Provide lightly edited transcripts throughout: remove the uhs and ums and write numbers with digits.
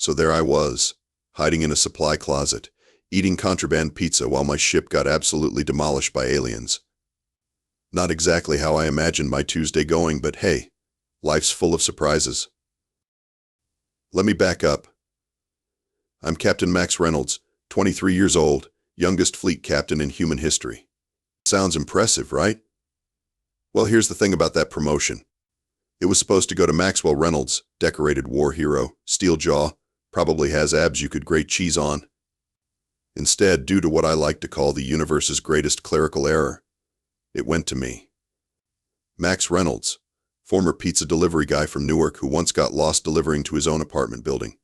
So there I was, hiding in a supply closet, eating contraband pizza while my ship got absolutely demolished by aliens. Not exactly how I imagined my Tuesday going, but hey, life's full of surprises. Let me back up. I'm Captain Max Reynolds, 23 years old, youngest fleet captain in human history. Sounds impressive, right? Well, here's the thing about that promotion. It was supposed to go to Maxwell Reynolds, decorated war hero, steel jaw, probably has abs you could grate cheese on. Instead, due to what I like to call the universe's greatest clerical error, it went to me. Max Reynolds, former pizza delivery guy from Newark who once got lost delivering to his own apartment building.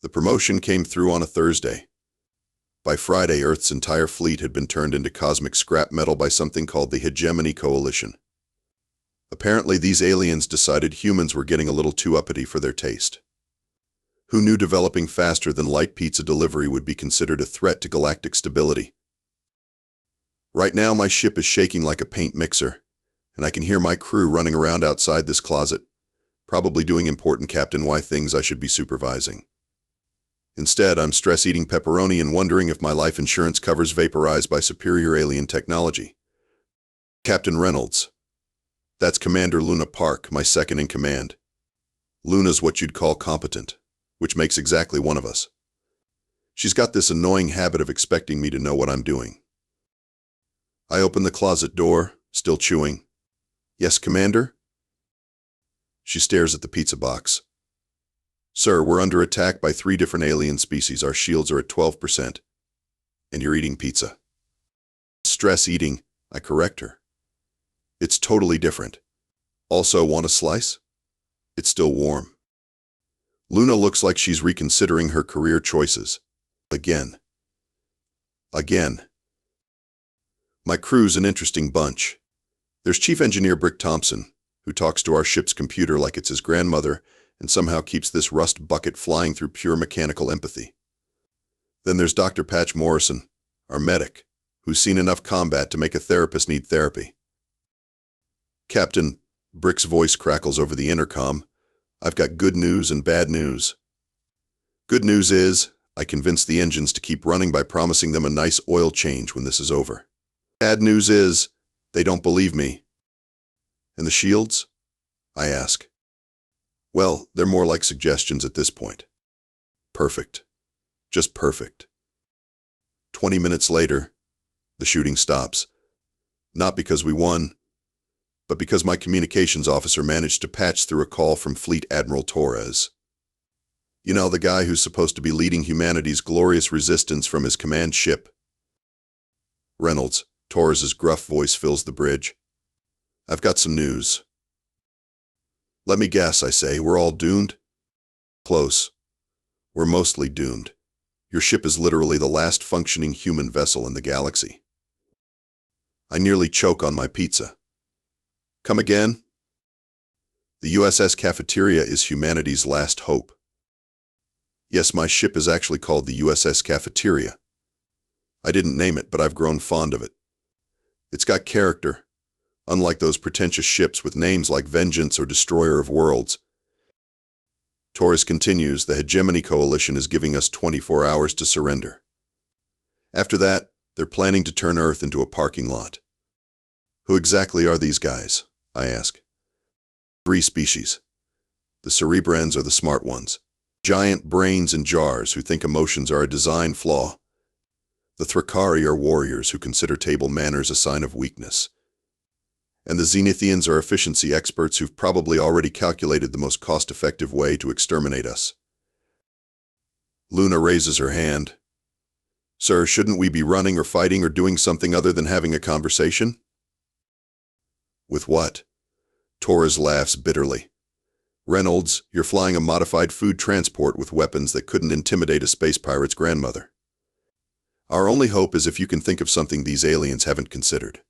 The promotion came through on a Thursday. By Friday, Earth's entire fleet had been turned into cosmic scrap metal by something called the Hegemony Coalition. Apparently, these aliens decided humans were getting a little too uppity for their taste. Who knew developing faster than light pizza delivery would be considered a threat to galactic stability? Right now, my ship is shaking like a paint mixer, and I can hear my crew running around outside this closet, probably doing important Captain Y things I should be supervising. Instead, I'm stress-eating pepperoni and wondering if my life insurance covers vaporized by superior alien technology. Captain Reynolds. That's Commander Luna Park, my second in command. Luna's what you'd call competent, which makes exactly one of us. She's got this annoying habit of expecting me to know what I'm doing. I open the closet door, still chewing. Yes, Commander? She stares at the pizza box. Sir, we're under attack by 3 different alien species. Our shields are at 12%. And you're eating pizza. Stress eating, I correct her. It's totally different. Also, want a slice? It's still warm. Luna looks like she's reconsidering her career choices. Again. My crew's an interesting bunch. There's Chief Engineer Brick Thompson, who talks to our ship's computer like it's his grandmother, and somehow keeps this rust bucket flying through pure mechanical empathy. Then there's Dr. Patch Morrison, our medic, who's seen enough combat to make a therapist need therapy. Captain, Brick's voice crackles over the intercom. I've got good news and bad news. Good news is, I convinced the engines to keep running by promising them a nice oil change when this is over. Bad news is, they don't believe me. And the shields? I ask. Well, they're more like suggestions at this point. Perfect. Just perfect. 20 minutes later, the shooting stops. Not because we won, but because my communications officer managed to patch through a call from Fleet Admiral Torres. You know, the guy who's supposed to be leading humanity's glorious resistance from his command ship. Reynolds, Torres's gruff voice fills the bridge. I've got some news. Let me guess, I say, we're all doomed? Close. We're mostly doomed. Your ship is literally the last functioning human vessel in the galaxy. I nearly choke on my pizza. Come again? The USS Cafeteria is humanity's last hope. Yes, my ship is actually called the USS Cafeteria. I didn't name it, but I've grown fond of it. It's got character. Unlike those pretentious ships with names like Vengeance or Destroyer of Worlds. Torres continues, the Hegemony Coalition is giving us 24 hours to surrender. After that, they're planning to turn Earth into a parking lot. Who exactly are these guys? I ask. 3 species. The Cerebrans are the smart ones. Giant brains in jars who think emotions are a design flaw. The Thrakari are warriors who consider table manners a sign of weakness. And the Zenithians are efficiency experts who've probably already calculated the most cost-effective way to exterminate us. Luna raises her hand. Sir, shouldn't we be running or fighting or doing something other than having a conversation? With what? Torres laughs bitterly. Reynolds, you're flying a modified food transport with weapons that couldn't intimidate a space pirate's grandmother. Our only hope is if you can think of something these aliens haven't considered.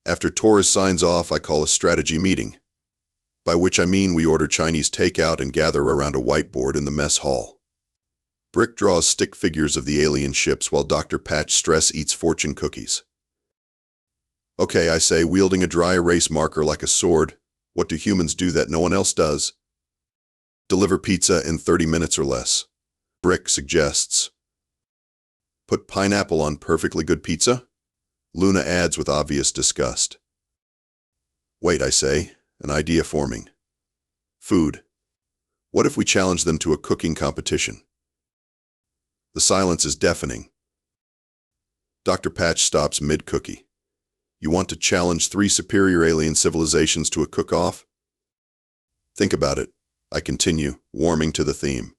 After Torres signs off, I call a strategy meeting, by which I mean we order Chinese takeout and gather around a whiteboard in the mess hall. Brick draws stick figures of the alien ships while Dr. Patch Stress eats fortune cookies. Okay, I say, wielding a dry erase marker like a sword, what do humans do that no one else does? Deliver pizza in 30 minutes or less. Brick suggests. Put pineapple on perfectly good pizza? Luna adds with obvious disgust. Wait, I say, an idea forming. Food. What if we challenge them to a cooking competition? The silence is deafening. Dr. Patch stops mid-cookie. You want to challenge 3 superior alien civilizations to a cook-off? Think about it, I continue, warming to the theme.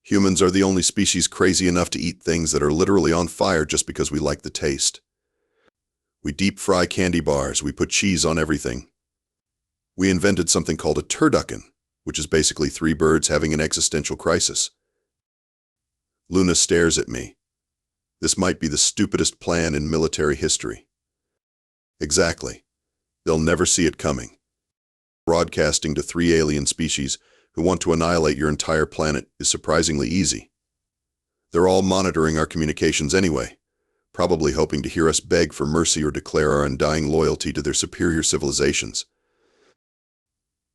Humans are the only species crazy enough to eat things that are literally on fire just because we like the taste. We deep-fry candy bars, we put cheese on everything. We invented something called a turducken, which is basically 3 birds having an existential crisis. Luna stares at me. This might be the stupidest plan in military history. Exactly. They'll never see it coming. Broadcasting to 3 alien species who want to annihilate your entire planet is surprisingly easy. They're all monitoring our communications anyway, probably hoping to hear us beg for mercy or declare our undying loyalty to their superior civilizations.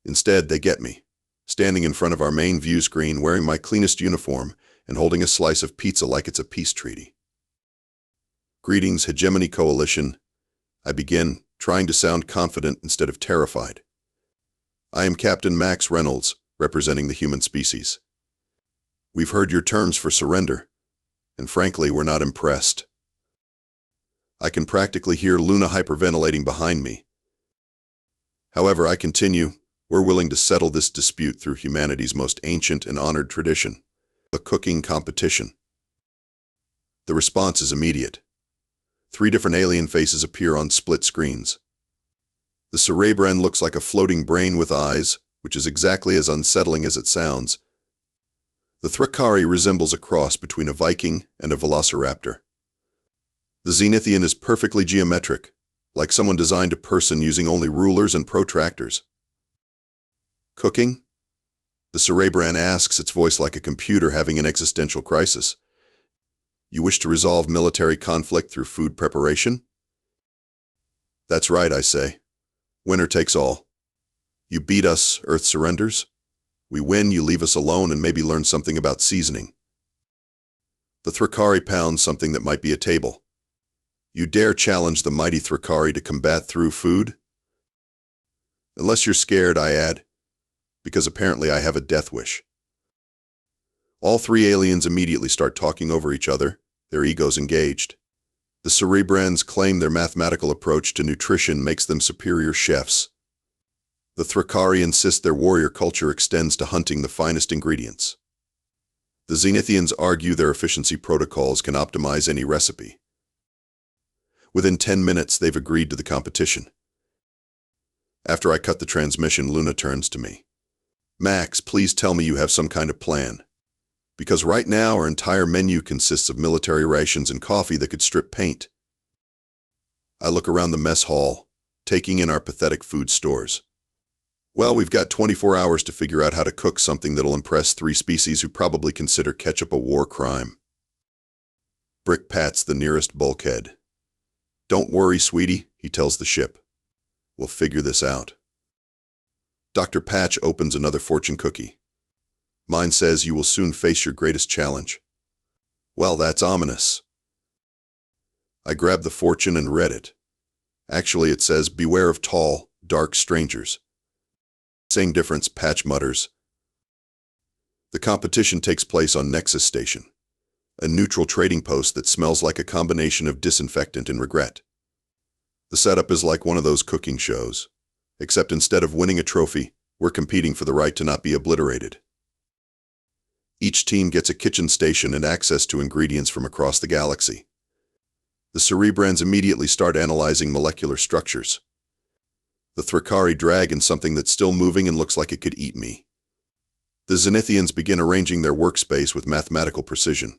Instead, they get me, standing in front of our main view screen wearing my cleanest uniform and holding a slice of pizza like it's a peace treaty. Greetings, Hegemony Coalition. I begin, trying to sound confident instead of terrified. I am Captain Max Reynolds, representing the human species. We've heard your terms for surrender, and frankly, we're not impressed. I can practically hear Luna hyperventilating behind me. However, I continue, we're willing to settle this dispute through humanity's most ancient and honored tradition, a cooking competition. The response is immediate. 3 different alien faces appear on split screens. The cerebran looks like a floating brain with eyes, which is exactly as unsettling as it sounds. The Thrakari resembles a cross between a Viking and a velociraptor. The Zenithian is perfectly geometric, like someone designed a person using only rulers and protractors. Cooking? The cerebran asks, its voice like a computer having an existential crisis. You wish to resolve military conflict through food preparation? That's right, I say. Winner takes all. You beat us, Earth surrenders. We win, you leave us alone and maybe learn something about seasoning. The Thrakari pounds something that might be a table. You dare challenge the mighty Thrakari to combat through food? Unless you're scared, I add, because apparently I have a death wish. All 3 aliens immediately start talking over each other, their egos engaged. The cerebrans claim their mathematical approach to nutrition makes them superior chefs. The Thrakari insist their warrior culture extends to hunting the finest ingredients. The Zenithians argue their efficiency protocols can optimize any recipe. Within 10 minutes, they've agreed to the competition. After I cut the transmission, Luna turns to me. Max, please tell me you have some kind of plan. Because right now our entire menu consists of military rations and coffee that could strip paint. I look around the mess hall, taking in our pathetic food stores. Well, we've got 24 hours to figure out how to cook something that'll impress 3 species who probably consider ketchup a war crime. Brick pats the nearest bulkhead. Don't worry, sweetie, he tells the ship. We'll figure this out. Dr. Patch opens another fortune cookie. Mine says you will soon face your greatest challenge. Well, that's ominous. I grabbed the fortune and read it. Actually, it says, beware of tall, dark strangers. Same difference, Patch mutters. The competition takes place on Nexus Station, a neutral trading post that smells like a combination of disinfectant and regret. The setup is like one of those cooking shows, except instead of winning a trophy, we're competing for the right to not be obliterated. Each team gets a kitchen station and access to ingredients from across the galaxy. The cerebrans immediately start analyzing molecular structures. The Thrakari drag in something that's still moving and looks like it could eat me. The Zenithians begin arranging their workspace with mathematical precision.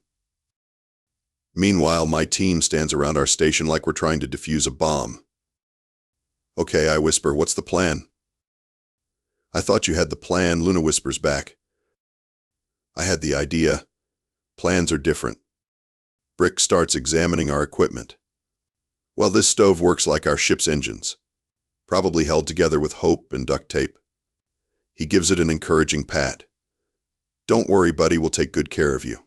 Meanwhile, my team stands around our station like we're trying to defuse a bomb. Okay, I whisper, what's the plan? I thought you had the plan, Luna whispers back. I had the idea. Plans are different. Brick starts examining our equipment. Well, this stove works like our ship's engines, probably held together with hope and duct tape. He gives it an encouraging pat. Don't worry, buddy, we'll take good care of you.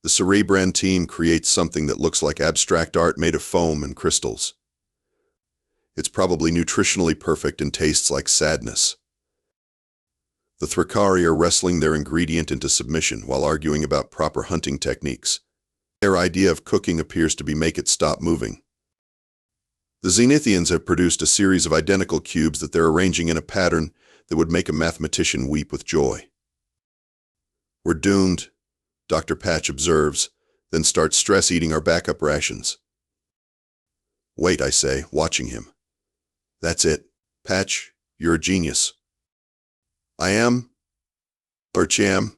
The Cerebran team creates something that looks like abstract art made of foam and crystals. It's probably nutritionally perfect and tastes like sadness. The Thrikari are wrestling their ingredient into submission while arguing about proper hunting techniques. Their idea of cooking appears to be make it stop moving. The Zenithians have produced a series of identical cubes that they're arranging in a pattern that would make a mathematician weep with joy. We're doomed, Dr. Patch observes, then starts stress-eating our backup rations. Wait, I say, watching him. That's it. Patch, you're a genius. I am? Cham?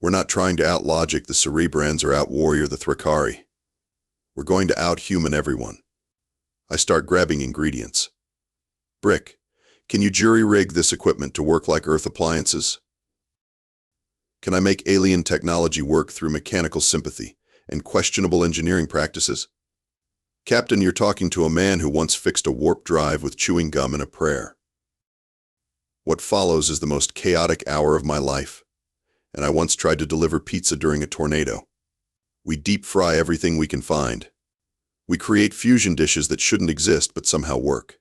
We're not trying to out-logic the Cerebrans or out-warrior the Thrikari. We're going to out-human everyone. I start grabbing ingredients. Brick, can you jury-rig this equipment to work like Earth appliances? Can I make alien technology work through mechanical sympathy and questionable engineering practices? Captain, you're talking to a man who once fixed a warp drive with chewing gum and a prayer. What follows is the most chaotic hour of my life, and I once tried to deliver pizza during a tornado. We deep fry everything we can find. We create fusion dishes that shouldn't exist but somehow work.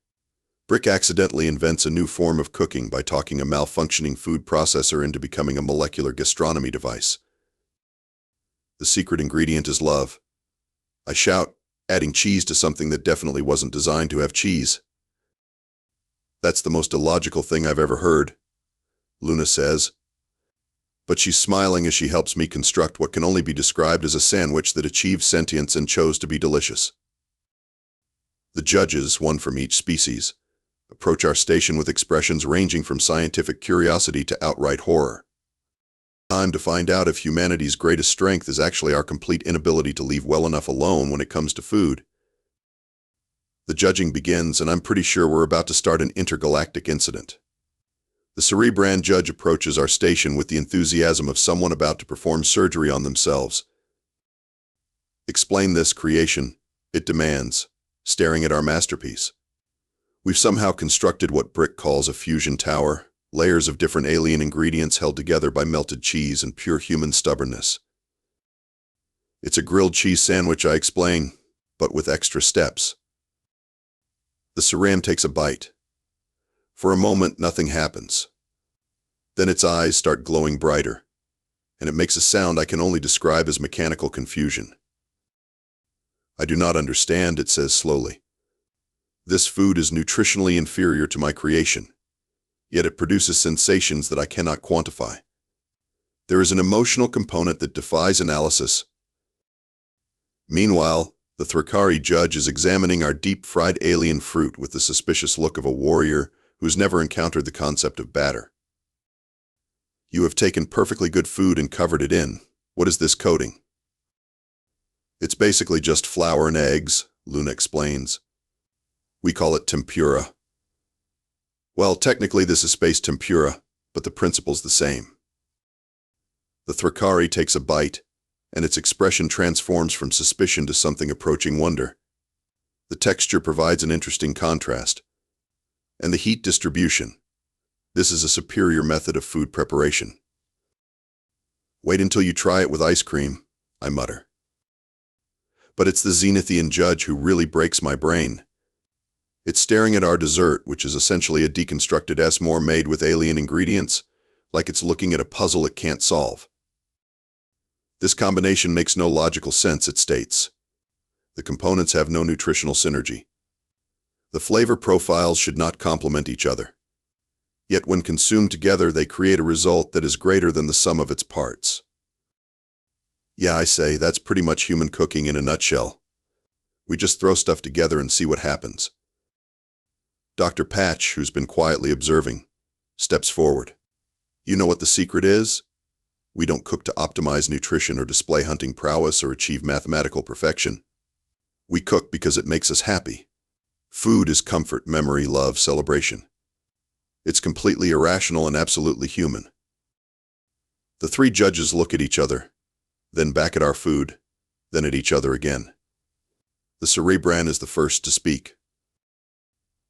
Brick accidentally invents a new form of cooking by talking a malfunctioning food processor into becoming a molecular gastronomy device. The secret ingredient is love. I shout, adding cheese to something that definitely wasn't designed to have cheese. That's the most illogical thing I've ever heard, Luna says. But she's smiling as she helps me construct what can only be described as a sandwich that achieved sentience and chose to be delicious. The judges, one from each species, approach our station with expressions ranging from scientific curiosity to outright horror. Time to find out if humanity's greatest strength is actually our complete inability to leave well enough alone when it comes to food. The judging begins, and I'm pretty sure we're about to start an intergalactic incident. The Cerebran judge approaches our station with the enthusiasm of someone about to perform surgery on themselves. Explain this creation, it demands, staring at our masterpiece. We've somehow constructed what Brick calls a fusion tower, layers of different alien ingredients held together by melted cheese and pure human stubbornness. It's a grilled cheese sandwich, I explain, but with extra steps. The Ceram takes a bite. For a moment, nothing happens. Then its eyes start glowing brighter, and it makes a sound I can only describe as mechanical confusion. I do not understand, it says slowly. This food is nutritionally inferior to my creation, yet it produces sensations that I cannot quantify. There is an emotional component that defies analysis. Meanwhile, the Thrikari judge is examining our deep-fried alien fruit with the suspicious look of a warrior who's never encountered the concept of batter. You have taken perfectly good food and covered it in. What is this coating? It's basically just flour and eggs, Luna explains. We call it tempura. Well, technically this is space tempura, but the principle's the same. The Thrikari takes a bite, and its expression transforms from suspicion to something approaching wonder. The texture provides an interesting contrast. And the heat distribution. This is a superior method of food preparation. Wait until you try it with ice cream, I mutter. But it's the Zenithian judge who really breaks my brain. It's staring at our dessert, which is essentially a deconstructed s'more made with alien ingredients, like it's looking at a puzzle it can't solve. This combination makes no logical sense, it states. The components have no nutritional synergy. The flavor profiles should not complement each other. Yet when consumed together, they create a result that is greater than the sum of its parts. Yeah, I say, that's pretty much human cooking in a nutshell. We just throw stuff together and see what happens. Dr. Patch, who's been quietly observing, steps forward. You know what the secret is? We don't cook to optimize nutrition or display hunting prowess or achieve mathematical perfection. We cook because it makes us happy. Food is comfort, memory, love, celebration. It's completely irrational and absolutely human. The three judges look at each other, then back at our food, then at each other again. The Cerebran is the first to speak.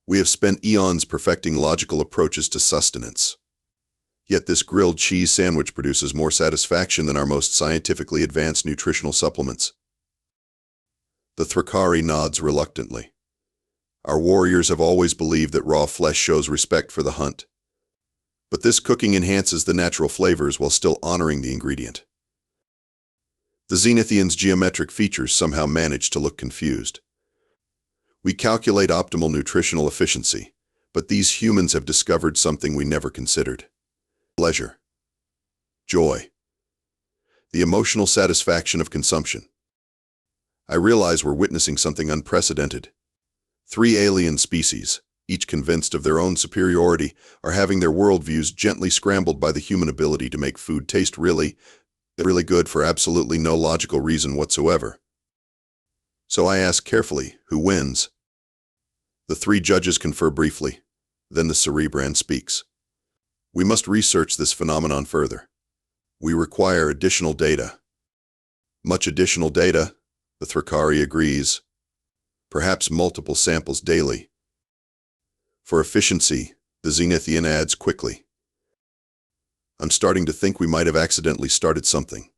We have spent eons perfecting logical approaches to sustenance. Yet this grilled cheese sandwich produces more satisfaction than our most scientifically advanced nutritional supplements. The Thrakari nods reluctantly. Our warriors have always believed that raw flesh shows respect for the hunt. But this cooking enhances the natural flavors while still honoring the ingredient. The Zenithians' geometric features somehow manage to look confused. We calculate optimal nutritional efficiency, but these humans have discovered something we never considered. Pleasure. Joy. The emotional satisfaction of consumption. I realize we're witnessing something unprecedented. 3 alien species, each convinced of their own superiority, are having their worldviews gently scrambled by the human ability to make food taste really good for absolutely no logical reason whatsoever. So I ask carefully, who wins? The 3 judges confer briefly. Then the Cerebrand speaks. We must research this phenomenon further. We require additional data. Much additional data, the Thrakari agrees. Perhaps multiple samples daily. For efficiency, the Zenithian adds quickly. I'm starting to think we might have accidentally started something.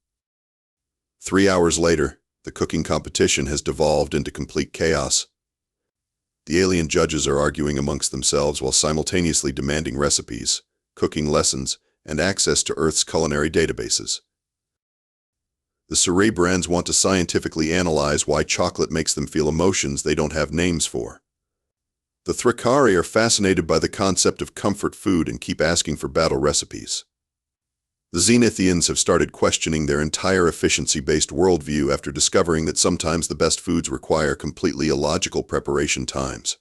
3 hours later, the cooking competition has devolved into complete chaos. The alien judges are arguing amongst themselves while simultaneously demanding recipes, cooking lessons, and access to Earth's culinary databases. The Cerebrands want to scientifically analyze why chocolate makes them feel emotions they don't have names for. The Thrakari are fascinated by the concept of comfort food and keep asking for battle recipes. The Zenithians have started questioning their entire efficiency-based worldview after discovering that sometimes the best foods require completely illogical preparation times.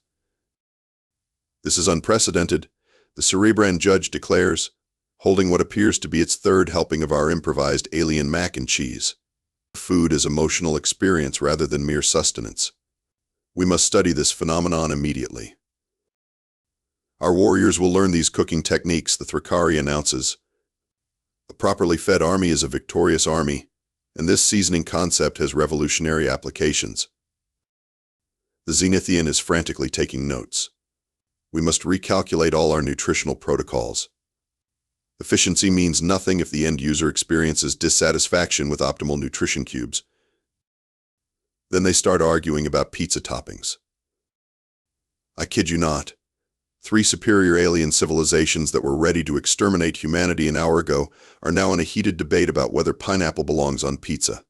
This is unprecedented, the Cerebrand judge declares, holding what appears to be its 3rd helping of our improvised alien mac and cheese. Food is emotional experience rather than mere sustenance. We must study this phenomenon immediately. Our warriors will learn these cooking techniques, the Thrakari announces. A properly fed army is a victorious army, and this seasoning concept has revolutionary applications. The Zenithian is frantically taking notes. We must recalculate all our nutritional protocols. Efficiency means nothing if the end user experiences dissatisfaction with optimal nutrition cubes. Then they start arguing about pizza toppings. I kid you not. 3 superior alien civilizations that were ready to exterminate humanity an hour ago are now in a heated debate about whether pineapple belongs on pizza.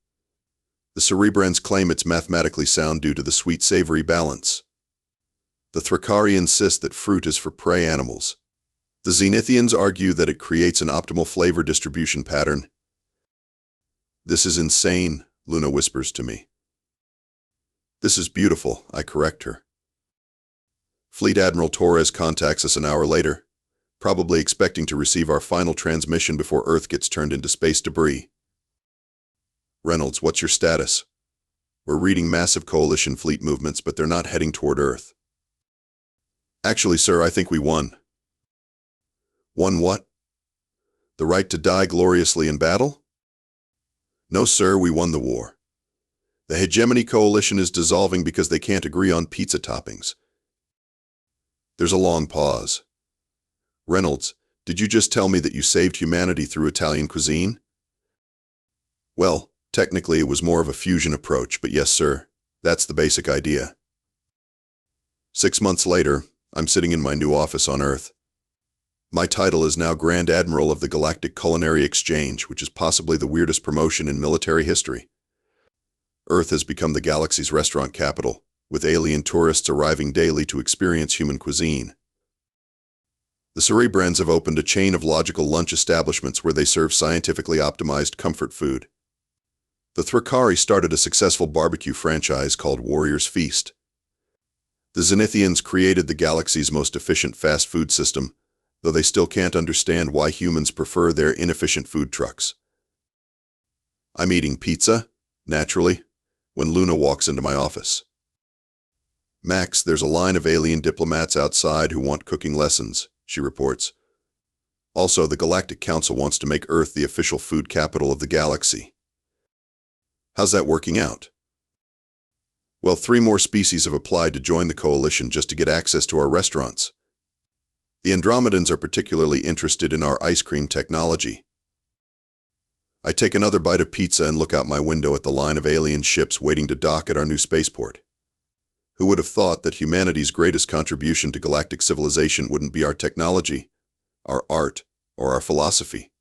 The Cerebrands claim it's mathematically sound due to the sweet-savory balance. The Thrakari insist that fruit is for prey animals. The Zenithians argue that it creates an optimal flavor distribution pattern. This is insane, Luna whispers to me. This is beautiful, I correct her. Fleet Admiral Torres contacts us an hour later, probably expecting to receive our final transmission before Earth gets turned into space debris. Reynolds, what's your status? We're reading massive coalition fleet movements, but they're not heading toward Earth. Actually, sir, I think we won. Won what? The right to die gloriously in battle? No, sir, we won the war. The Hegemony Coalition is dissolving because they can't agree on pizza toppings. There's a long pause. Reynolds, did you just tell me that you saved humanity through Italian cuisine? Well, technically it was more of a fusion approach, but yes, sir, that's the basic idea. 6 months later, I'm sitting in my new office on Earth. My title is now Grand Admiral of the Galactic Culinary Exchange, which is possibly the weirdest promotion in military history. Earth has become the galaxy's restaurant capital, with alien tourists arriving daily to experience human cuisine. The Cerebrands have opened a chain of logical lunch establishments where they serve scientifically optimized comfort food. The Thrakari started a successful barbecue franchise called Warrior's Feast. The Zenithians created the galaxy's most efficient fast food system, though they still can't understand why humans prefer their inefficient food trucks. I'm eating pizza, naturally, when Luna walks into my office. Max, there's a line of alien diplomats outside who want cooking lessons, she reports. Also, the Galactic Council wants to make Earth the official food capital of the galaxy. How's that working out? Well, 3 more species have applied to join the coalition just to get access to our restaurants. The Andromedans are particularly interested in our ice cream technology. I take another bite of pizza and look out my window at the line of alien ships waiting to dock at our new spaceport. Who would have thought that humanity's greatest contribution to galactic civilization wouldn't be our technology, our art, or our philosophy,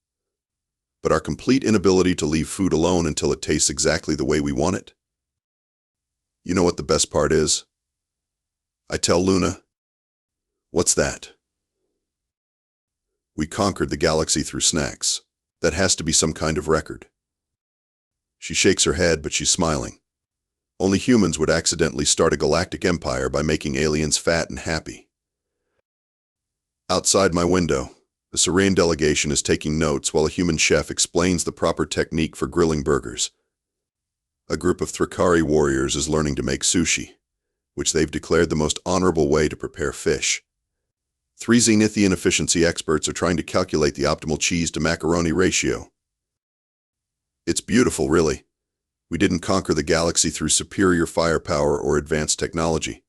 but our complete inability to leave food alone until it tastes exactly the way we want it? You know what the best part is? I tell Luna, "What's that?" "We conquered the galaxy through snacks. That has to be some kind of record." She shakes her head, but she's smiling. Only humans would accidentally start a galactic empire by making aliens fat and happy. Outside my window, the Serene delegation is taking notes while a human chef explains the proper technique for grilling burgers. A group of Thrakari warriors is learning to make sushi, which they've declared the most honorable way to prepare fish. 3 Zenithian efficiency experts are trying to calculate the optimal cheese to macaroni ratio. It's beautiful, really. We didn't conquer the galaxy through superior firepower or advanced technology.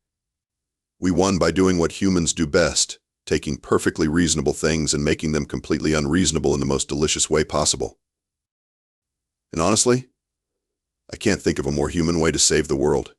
We won by doing what humans do best, taking perfectly reasonable things and making them completely unreasonable in the most delicious way possible. And honestly, I can't think of a more human way to save the world.